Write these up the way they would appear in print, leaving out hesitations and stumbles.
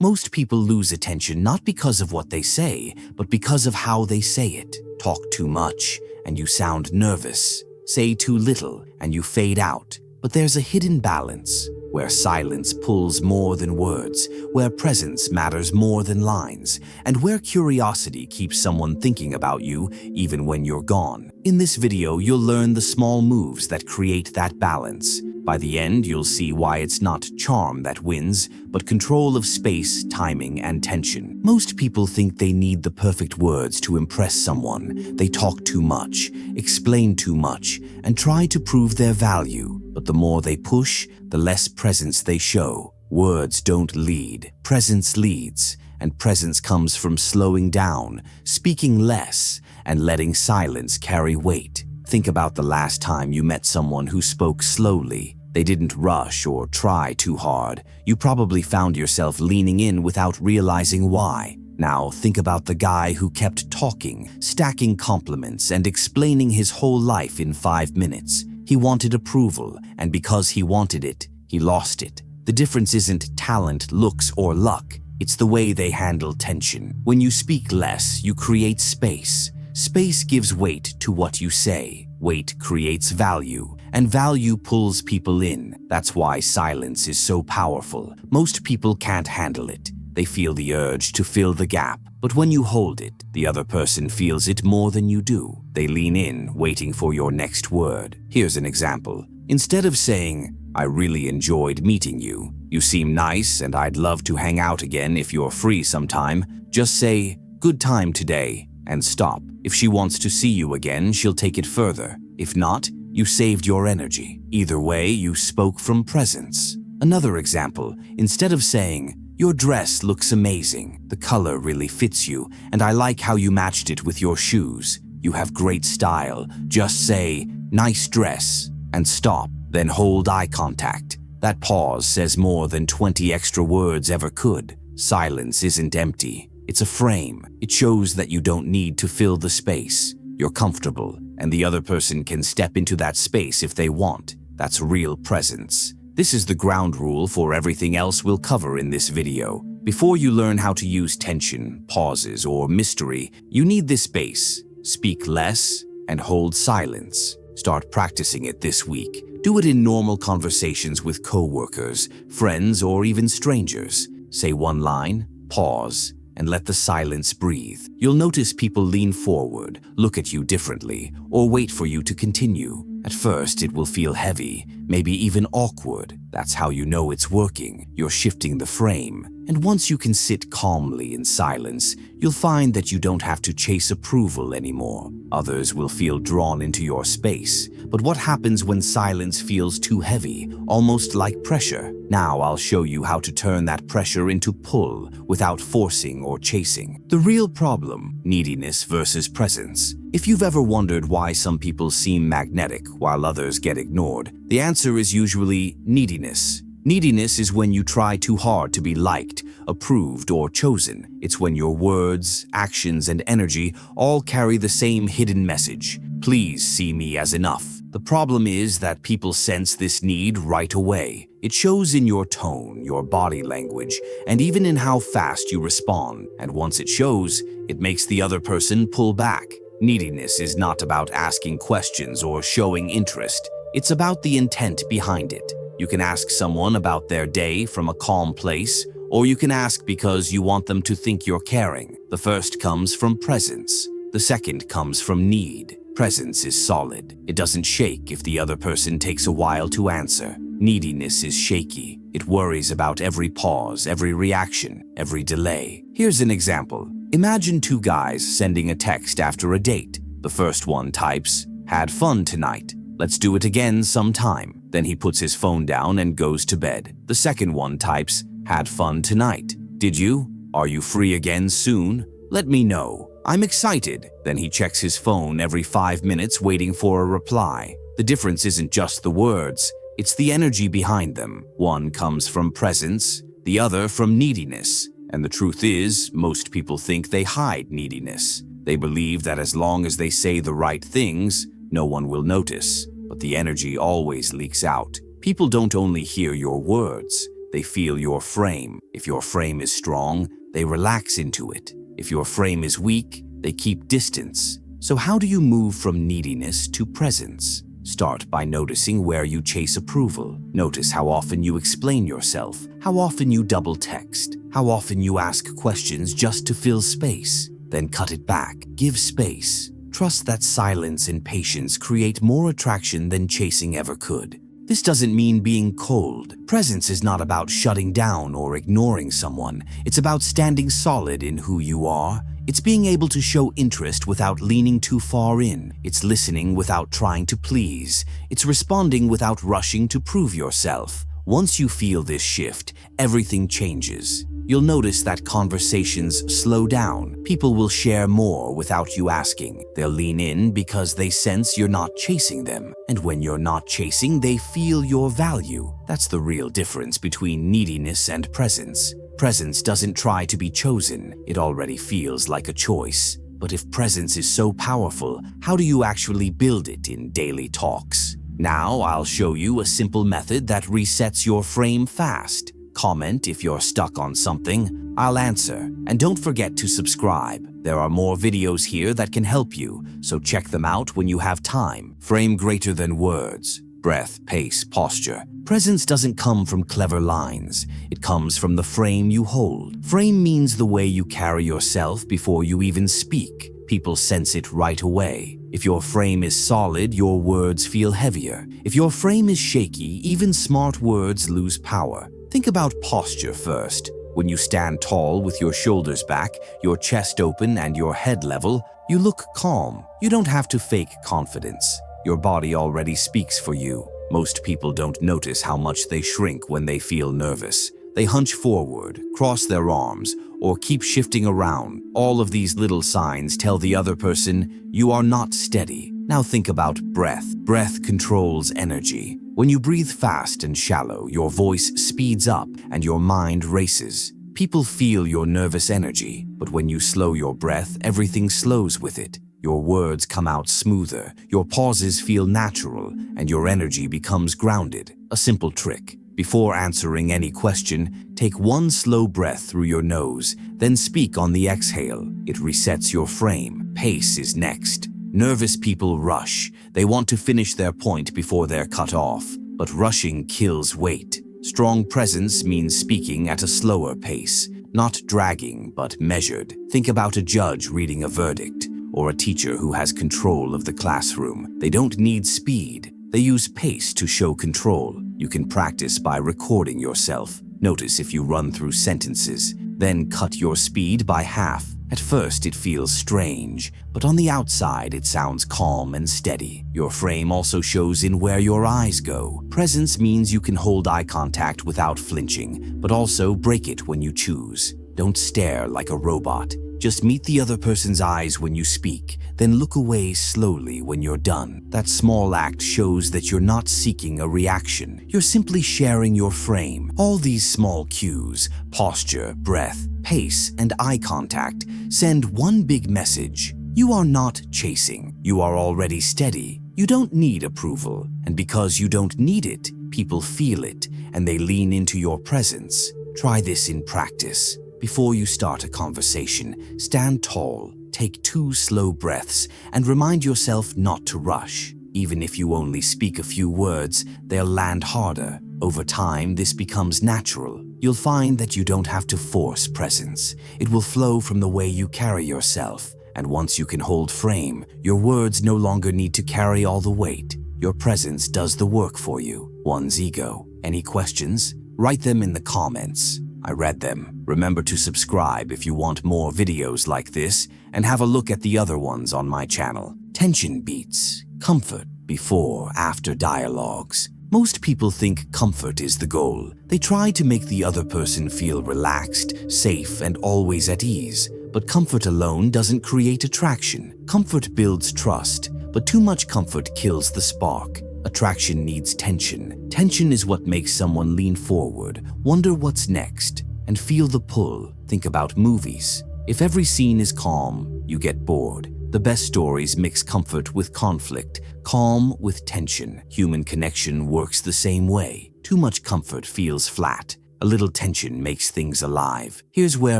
Most people lose attention not because of what they say, but because of how they say it. Talk too much, and you sound nervous. Say too little, and you fade out. But there's a hidden balance, where silence pulls more than words, where presence matters more than lines, and where curiosity keeps someone thinking about you even when you're gone. In this video, you'll learn the small moves that create that balance. By the end, you'll see why it's not charm that wins, but control of space, timing, and tension. Most people think they need the perfect words to impress someone. They talk too much, explain too much, and try to prove their value. But the more they push, the less presence they show. Words don't lead, presence leads, and presence comes from slowing down, speaking less, and letting silence carry weight. Think about the last time you met someone who spoke slowly. They didn't rush or try too hard. You probably found yourself leaning in without realizing why. Now think about the guy who kept talking, stacking compliments, and explaining his whole life in 5 minutes. He wanted approval, and because he wanted it, he lost it. The difference isn't talent, looks, or luck. It's the way they handle tension. When you speak less, you create space. Space gives weight to what you say. Weight creates value, and value pulls people in. That's why silence is so powerful. Most people can't handle it. They feel the urge to fill the gap. But when you hold it, the other person feels it more than you do. They lean in, waiting for your next word. Here's an example. Instead of saying, "I really enjoyed meeting you. You seem nice and I'd love to hang out again if you're free sometime," just say, "Good time today," and stop. If she wants to see you again, she'll take it further. If not, you saved your energy. Either way, you spoke from presence. Another example, instead of saying, "Your dress looks amazing. The color really fits you, and I like how you matched it with your shoes. You have great style," just say, "Nice dress," and stop. Then hold eye contact. That pause says more than 20 extra words ever could. Silence isn't empty. It's a frame. It shows that you don't need to fill the space. You're comfortable, and the other person can step into that space if they want. That's real presence. This is the ground rule for everything else we'll cover in this video. Before you learn how to use tension, pauses, or mystery, you need this base. Speak less and hold silence. Start practicing it this week. Do it in normal conversations with coworkers, friends, or even strangers. Say one line, pause, and let the silence breathe. You'll notice people lean forward, look at you differently, or wait for you to continue. At first, it will feel heavy, maybe even awkward. That's how you know it's working. You're shifting the frame. And once you can sit calmly in silence, you'll find that you don't have to chase approval anymore. Others will feel drawn into your space. But what happens when silence feels too heavy, almost like pressure? Now I'll show you how to turn that pressure into pull without forcing or chasing. The real problem, neediness versus presence. If you've ever wondered why some people seem magnetic while others get ignored, the answer is usually neediness. Neediness is when you try too hard to be liked, approved, or chosen. It's when your words, actions, and energy all carry the same hidden message. Please see me as enough. The problem is that people sense this need right away. It shows in your tone, your body language, and even in how fast you respond. And once it shows, it makes the other person pull back. Neediness is not about asking questions or showing interest. It's about the intent behind it. You can ask someone about their day from a calm place, or you can ask because you want them to think you're caring. The first comes from presence. The second comes from need. Presence is solid. It doesn't shake if the other person takes a while to answer. Neediness is shaky. It worries about every pause, every reaction, every delay. Here's an example. Imagine two guys sending a text after a date. The first one types, "Had fun tonight. Let's do it again sometime." Then he puts his phone down and goes to bed. The second one types, "Had fun tonight. Did you? Are you free again soon? Let me know. I'm excited." Then he checks his phone every 5 minutes waiting for a reply. The difference isn't just the words, it's the energy behind them. One comes from presence, the other from neediness. And the truth is, most people think they hide neediness. They believe that as long as they say the right things, no one will notice. But the energy always leaks out. People don't only hear your words, they feel your frame. If your frame is strong, they relax into it. If your frame is weak, they keep distance. So how do you move from neediness to presence? Start by noticing where you chase approval. Notice how often you explain yourself, how often you double text, how often you ask questions just to fill space. Then cut it back. Give space. Trust that silence and patience create more attraction than chasing ever could. This doesn't mean being cold. Presence is not about shutting down or ignoring someone. It's about standing solid in who you are. It's being able to show interest without leaning too far in. It's listening without trying to please. It's responding without rushing to prove yourself. Once you feel this shift, everything changes. You'll notice that conversations slow down. People will share more without you asking. They'll lean in because they sense you're not chasing them. And when you're not chasing, they feel your value. That's the real difference between neediness and presence. Presence doesn't try to be chosen. It already feels like a choice. But if presence is so powerful, how do you actually build it in daily talks? Now I'll show you a simple method that resets your frame fast. Comment if you're stuck on something. I'll answer. And don't forget to subscribe. There are more videos here that can help you, so check them out when you have time. Frame greater than words. Breath, pace, posture. Presence doesn't come from clever lines. It comes from the frame you hold. Frame means the way you carry yourself before you even speak. People sense it right away. If your frame is solid, your words feel heavier. If your frame is shaky, even smart words lose power. Think about posture first. When you stand tall with your shoulders back, your chest open, and your head level, you look calm. You don't have to fake confidence. Your body already speaks for you. Most people don't notice how much they shrink when they feel nervous. They hunch forward, cross their arms, or keep shifting around. All of these little signs tell the other person, you are not steady. Now think about breath. Breath controls energy. When you breathe fast and shallow, your voice speeds up and your mind races. People feel your nervous energy, but when you slow your breath, everything slows with it. Your words come out smoother, your pauses feel natural, and your energy becomes grounded. A simple trick. Before answering any question, take one slow breath through your nose, then speak on the exhale. It resets your frame. Pace is next. Nervous people rush. They want to finish their point before they're cut off. But rushing kills weight. Strong presence means speaking at a slower pace, not dragging, but measured. Think about a judge reading a verdict, or a teacher who has control of the classroom. They don't need speed. They use pace to show control. You can practice by recording yourself. Notice if you run through sentences, then cut your speed by half. At first it feels strange, but on the outside it sounds calm and steady. Your frame also shows in where your eyes go. Presence means you can hold eye contact without flinching, but also break it when you choose. Don't stare like a robot. Just meet the other person's eyes when you speak, then look away slowly when you're done. That small act shows that you're not seeking a reaction. You're simply sharing your frame. All these small cues, posture, breath, pace, and eye contact, send one big message. You are not chasing. You are already steady. You don't need approval. And because you don't need it, people feel it, and they lean into your presence. Try this in practice. Before you start a conversation, stand tall, take 2 slow breaths, and remind yourself not to rush. Even if you only speak a few words, they'll land harder. Over time, this becomes natural. You'll find that you don't have to force presence. It will flow from the way you carry yourself. And once you can hold frame, your words no longer need to carry all the weight. Your presence does the work for you. One's ego. Any questions? Write them in the comments. I read them. Remember to subscribe if you want more videos like this, and have a look at the other ones on my channel. Tension beats. Comfort before, after dialogues. Most people think comfort is the goal. They try to make the other person feel relaxed, safe, and always at ease. But comfort alone doesn't create attraction. Comfort builds trust, but too much comfort kills the spark. Attraction needs tension. Tension is what makes someone lean forward, wonder what's next, and feel the pull. Think about movies. If every scene is calm, you get bored. The best stories mix comfort with conflict, calm with tension. Human connection works the same way. Too much comfort feels flat. A little tension makes things alive. Here's where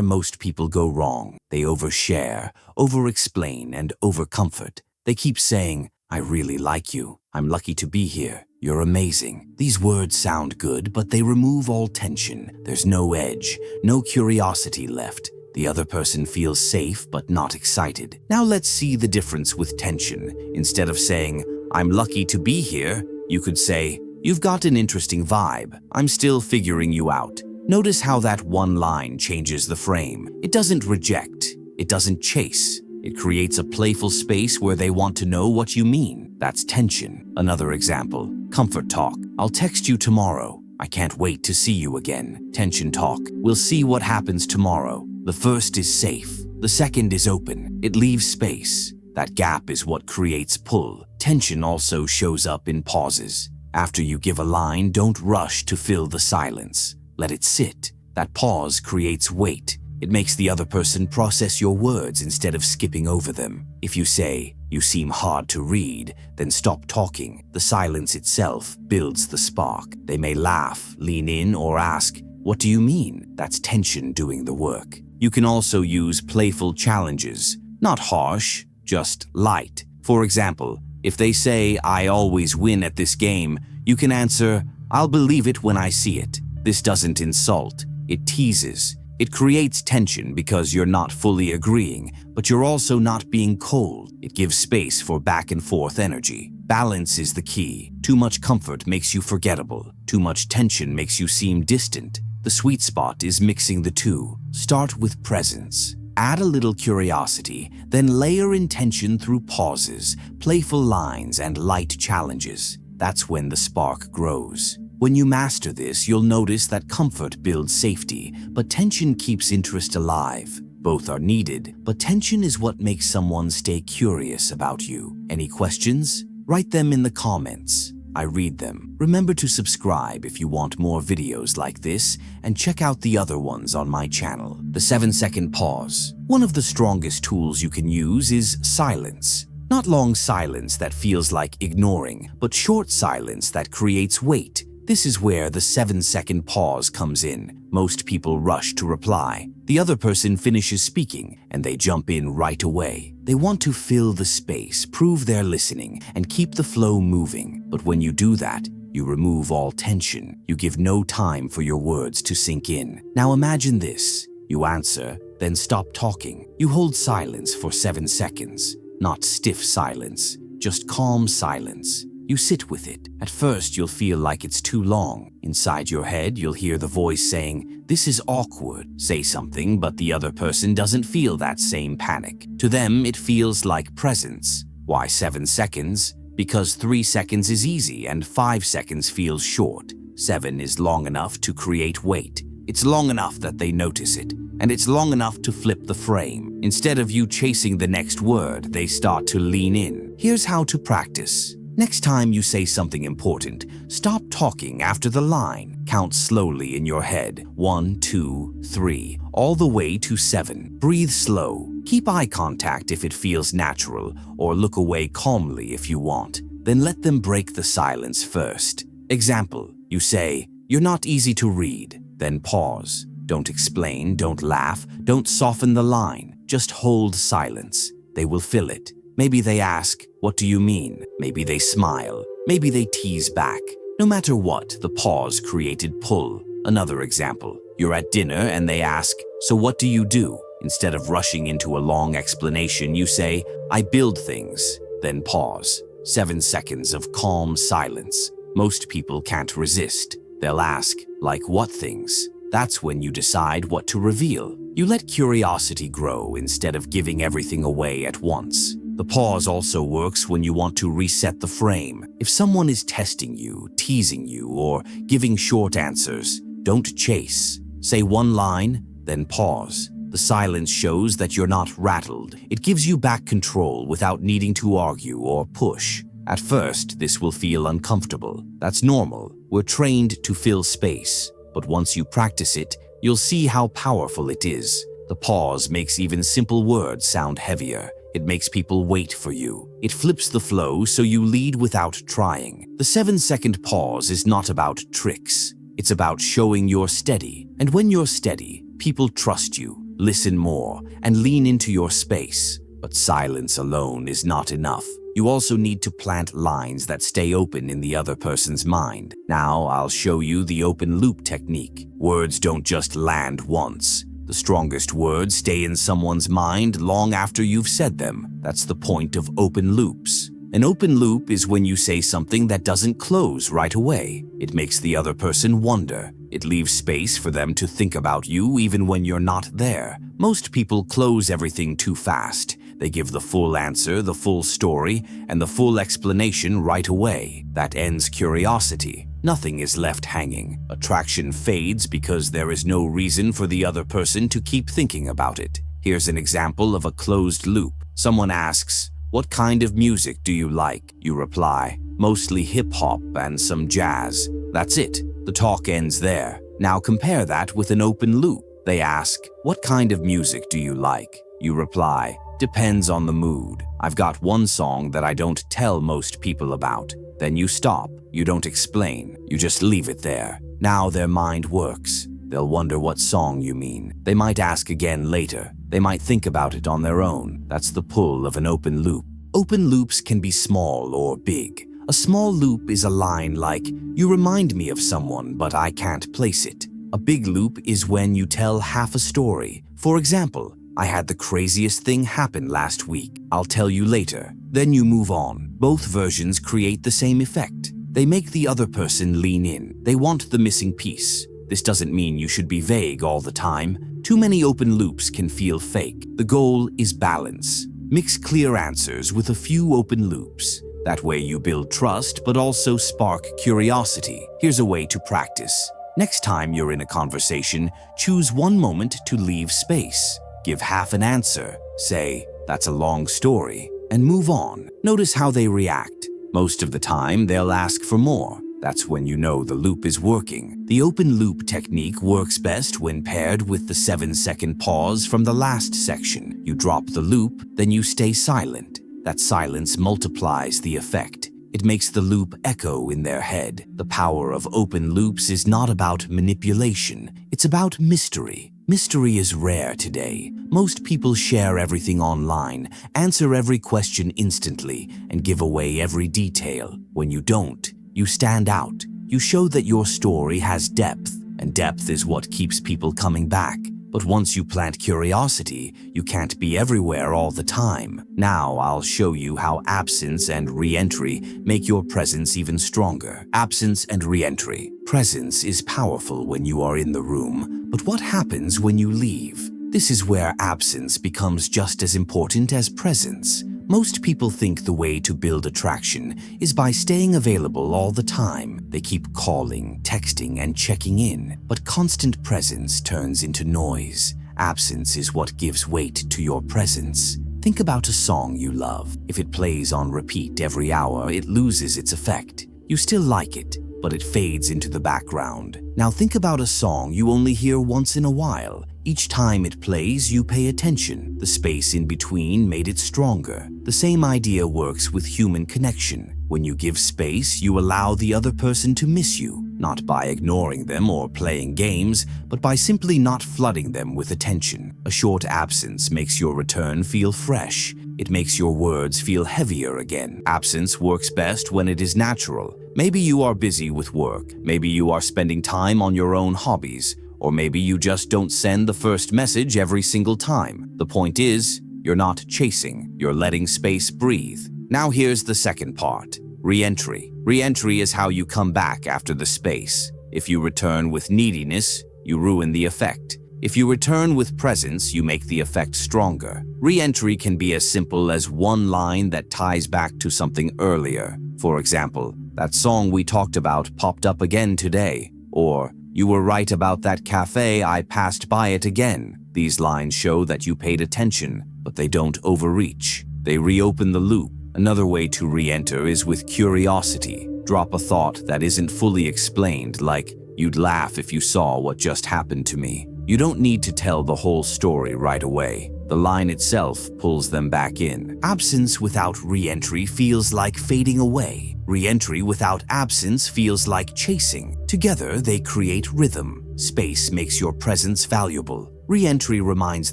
most people go wrong. They overshare, over-explain, and over-comfort. They keep saying, "I really like you. I'm lucky to be here. You're amazing." These words sound good, but they remove all tension. There's no edge, no curiosity left. The other person feels safe but not excited. Now let's see the difference with tension. Instead of saying, "I'm lucky to be here," you could say, "You've got an interesting vibe. I'm still figuring you out." Notice how that one line changes the frame. It doesn't reject. It doesn't chase. It creates a playful space where they want to know what you mean. That's tension. Another example, comfort talk. "I'll text you tomorrow. I can't wait to see you again." Tension talk. "We'll see what happens tomorrow." The first is safe. The second is open. It leaves space. That gap is what creates pull. Tension also shows up in pauses. After you give a line, don't rush to fill the silence. Let it sit. That pause creates weight. It makes the other person process your words instead of skipping over them. If you say, "You seem hard to read," then stop talking. The silence itself builds the spark. They may laugh, lean in, or ask, "What do you mean?" That's tension doing the work. You can also use playful challenges. Not harsh, just light. For example, if they say, "I always win at this game," you can answer, "I'll believe it when I see it." This doesn't insult, it teases. It creates tension because you're not fully agreeing, but you're also not being cold. It gives space for back and forth energy. Balance is the key. Too much comfort makes you forgettable. Too much tension makes you seem distant. The sweet spot is mixing the two. Start with presence. Add a little curiosity, then layer in tension through pauses, playful lines, and light challenges. That's when the spark grows. When you master this, you'll notice that comfort builds safety, but tension keeps interest alive. Both are needed, but tension is what makes someone stay curious about you. Any questions? Write them in the comments. I read them. Remember to subscribe if you want more videos like this, and check out the other ones on my channel. The 7-second pause. One of the strongest tools you can use is silence. Not long silence that feels like ignoring, but short silence that creates weight. This is where the 7-second pause comes in. Most people rush to reply. The other person finishes speaking, and they jump in right away. They want to fill the space, prove they're listening, and keep the flow moving. But when you do that, you remove all tension. You give no time for your words to sink in. Now imagine this. You answer, then stop talking. You hold silence for 7 seconds. Not stiff silence, just calm silence. You sit with it. At first, you'll feel like it's too long. Inside your head, you'll hear the voice saying, "This is awkward." Say something, but the other person doesn't feel that same panic. To them, it feels like presence. Why 7 seconds? Because 3 seconds is easy and 5 seconds feels short. 7 is long enough to create weight. It's long enough that they notice it, and it's long enough to flip the frame. Instead of you chasing the next word, they start to lean in. Here's how to practice. Next time you say something important, stop talking after the line. Count slowly in your head. 1, 2, 3, all the way to 7. Breathe slow. Keep eye contact if it feels natural, or look away calmly if you want. Then let them break the silence first. Example, you say, "You're not easy to read." Then pause. Don't explain, don't laugh, don't soften the line. Just hold silence. They will fill it. Maybe they ask, "What do you mean?" Maybe they smile. Maybe they tease back. No matter what, the pause created pull. Another example, you're at dinner and they ask, "So what do you do?" Instead of rushing into a long explanation, you say, "I build things." Then pause. 7 seconds of calm silence. Most people can't resist. They'll ask, "Like what things?" That's when you decide what to reveal. You let curiosity grow instead of giving everything away at once. The pause also works when you want to reset the frame. If someone is testing you, teasing you, or giving short answers, don't chase. Say one line, then pause. The silence shows that you're not rattled. It gives you back control without needing to argue or push. At first, this will feel uncomfortable. That's normal. We're trained to fill space. But once you practice it, you'll see how powerful it is. The pause makes even simple words sound heavier. It makes people wait for you. It flips the flow so you lead without trying. The 7-second pause is not about tricks. It's about showing you're steady. And when you're steady, people trust you, listen more, and lean into your space. But silence alone is not enough. You also need to plant lines that stay open in the other person's mind. Now I'll show you the open loop technique. Words don't just land once. The strongest words stay in someone's mind long after you've said them. That's the point of open loops. An open loop is when you say something that doesn't close right away. It makes the other person wonder. It leaves space for them to think about you even when you're not there. Most people close everything too fast. They give the full answer, the full story, and the full explanation right away. That ends curiosity. Nothing is left hanging. Attraction fades because there is no reason for the other person to keep thinking about it. Here's an example of a closed loop. Someone asks, "What kind of music do you like?" You reply, "Mostly hip-hop and some jazz." That's it. The talk ends there. Now compare that with an open loop. They ask, "What kind of music do you like?" You reply, "Depends on the mood. I've got one song that I don't tell most people about." Then you stop. You don't explain. You just leave it there. Now their mind works. They'll wonder what song you mean. They might ask again later. They might think about it on their own. That's the pull of an open loop. Open loops can be small or big. A small loop is a line like, "You remind me of someone, but I can't place it." A big loop is when you tell half a story. For example, "I had the craziest thing happen last week. I'll tell you later." Then you move on. Both versions create the same effect. They make the other person lean in. They want the missing piece. This doesn't mean you should be vague all the time. Too many open loops can feel fake. The goal is balance. Mix clear answers with a few open loops. That way you build trust but also spark curiosity. Here's a way to practice. Next time you're in a conversation, choose one moment to leave space. Give half an answer. Say, "That's a long story," and move on. Notice how they react. Most of the time, they'll ask for more. That's when you know the loop is working. The open loop technique works best when paired with the 7-second pause from the last section. You drop the loop, then you stay silent. That silence multiplies the effect. It makes the loop echo in their head. The power of open loops is not about manipulation. It's about mystery. Mystery is rare today. Most people share everything online, answer every question instantly, and give away every detail. When you don't, you stand out. You show that your story has depth, and depth is what keeps people coming back. But once you plant curiosity, you can't be everywhere all the time. Now I'll show you how absence and re-entry make your presence even stronger. Absence and re-entry. Presence is powerful when you are in the room, but what happens when you leave? This is where absence becomes just as important as presence. Most people think the way to build attraction is by staying available all the time. They keep calling, texting, and checking in, but constant presence turns into noise. Absence is what gives weight to your presence. Think about a song you love. If it plays on repeat every hour, it loses its effect. You still like it, but it fades into the background. Now think about a song you only hear once in a while. Each time it plays, you pay attention. The space in between made it stronger. The same idea works with human connection. When you give space, you allow the other person to miss you, not by ignoring them or playing games, but by simply not flooding them with attention. A short absence makes your return feel fresh. It makes your words feel heavier again. Absence works best when it is natural. Maybe you are busy with work. Maybe you are spending time on your own hobbies. Or maybe you just don't send the first message every single time. The point is, you're not chasing, you're letting space breathe. Now here's the second part, re-entry. Re-entry is how you come back after the space. If you return with neediness, you ruin the effect. If you return with presence, you make the effect stronger. Re-entry can be as simple as one line that ties back to something earlier. For example, "That song we talked about popped up again today," or "You were right about that cafe, I passed by it again." These lines show that you paid attention, but they don't overreach. They reopen the loop. Another way to re-enter is with curiosity. Drop a thought that isn't fully explained, like, "You'd laugh if you saw what just happened to me." You don't need to tell the whole story right away. The line itself pulls them back in. Absence without re-entry feels like fading away. Re-entry without absence feels like chasing. Together, they create rhythm. Space makes your presence valuable. Re-entry reminds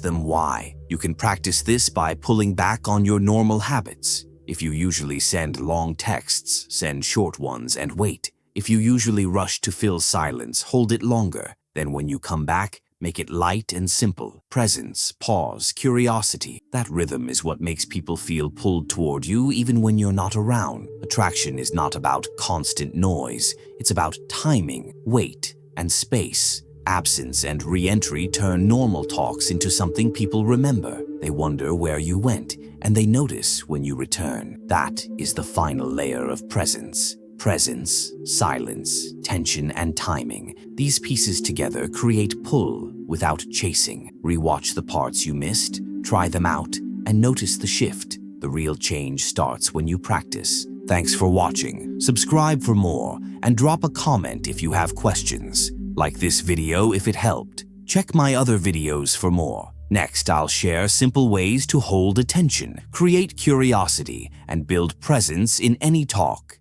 them why. You can practice this by pulling back on your normal habits. If you usually send long texts, send short ones and wait. If you usually rush to fill silence, hold it longer. Then when you come back, make it light and simple. Presence, pause, curiosity. That rhythm is what makes people feel pulled toward you even when you're not around. Attraction is not about constant noise. It's about timing, weight, and space. Absence and re-entry turn normal talks into something people remember. They wonder where you went, and they notice when you return. That is the final layer of presence. Presence, silence, tension, and timing. These pieces together create pull without chasing. Rewatch the parts you missed, try them out, and notice the shift. The real change starts when you practice. Thanks for watching. Subscribe for more, and drop a comment if you have questions. Like this video if it helped. Check my other videos for more. Next, I'll share simple ways to hold attention, create curiosity, and build presence in any talk.